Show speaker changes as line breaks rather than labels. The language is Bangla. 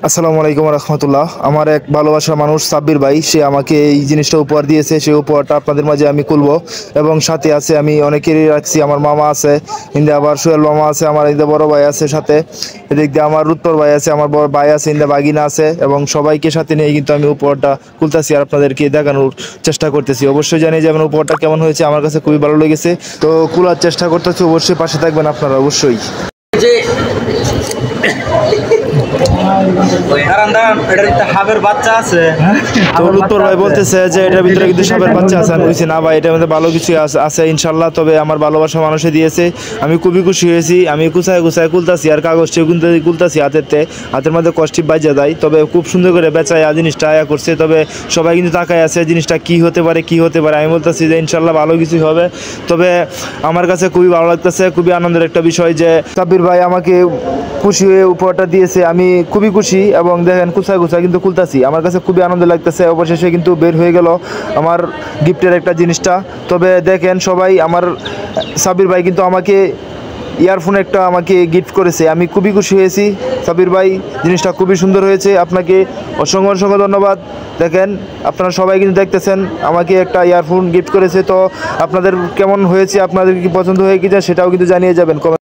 আসসালামু আলাইকুম রহমতুল্লাহ। আমার এক ভালোবাসার মানুষ সাব্বির ভাই, সে আমাকে এই জিনিসটা উপহার দিয়েছে। সেই উপহারটা আপনাদের মাঝে আমি খুলবো এবং সাথে আছে আমি অনেকেরই রাখছি। আমার মামা আছে, ইন্দা আবার সোহেল মামা আছে, আমার ইন্দা বড় ভাই আছে সাথে, এদিক দিয়ে আমার উত্তর ভাই আছে, আমার বড় ভাই আছে, ইন্দা বাগিনা আছে এবং সবাইকে সাথে নিয়ে কিন্তু আমি উপহারটা খুলতেছি আর আপনাদেরকে দেখানোর চেষ্টা করতেছি। অবশ্যই জানি যে আমার উপহারটা কেমন হয়েছে, আমার কাছে খুবই ভালো লেগেছে। তো খোলার চেষ্টা করতেছি, অবশ্যই পাশে থাকবেন আপনারা অবশ্যই।
যে দাঁড়ান দাঁড়ান, এটার একটা হাবের বাচ্চা আছে।
তো উত্তর ভাই বলতেছে যে এটার ভিতরে কিন্তু সাপের বাচ্চা আছে। আমি বলছি না ভাই, এটার মধ্যে ভালো কিছু আছে ইনশাল্লাহ। তবে আমার ভালোবাসা মানুষে দিয়েছে, আমি খুবই খুশি হয়েছি। আমি গুছায় গুছায় খুলতাছি আর কাগজটিও কিন্তু খুলতাছি হাতের মধ্যে কষ্টি বাজা দেয়। তবে খুব সুন্দর করে বেচায় জিনিসটা আয়া করছে। তবে সবাই কিন্তু তাকায় আছে জিনিসটা কি হতে পারে কি হতে পারে। আমি বলতেছি যে ইনশাল্লাহ ভালো কিছুই হবে। তবে আমার কাছে খুবই ভালো লাগতেছে, খুবই আনন্দের একটা বিষয় যে সাব্বির ভাই আমাকে খুশি হয়ে উপহারটা দিয়েছে। আমি খুবই খুশি এবং দেখেন কুচায় কুচায় কিন্তু খুলতাছি, আমার কাছে খুবই আনন্দ লাগতেছে। অবশেষে কিন্তু বের হয়ে গেল আমার গিফটের একটা জিনিসটা। তবে দেখেন সবাই, আমার সাব্বির ভাই কিন্তু আমাকে ইয়ারফোন একটা আমাকে গিফট করেছে। আমি খুবই খুশি হয়েছি সাব্বির ভাই, জিনিসটা খুবই সুন্দর হয়েছে। আপনাকে অসংখ্য অসংখ্য ধন্যবাদ। দেখেন আপনারা সবাই কিন্তু দেখতেছেন আমাকে একটা ইয়ারফোন গিফট করেছে। তো আপনাদের কেমন হয়েছে, আপনাদের কি পছন্দ হয়ে গেছে সেটাও কিন্তু জানিয়ে যাবেন।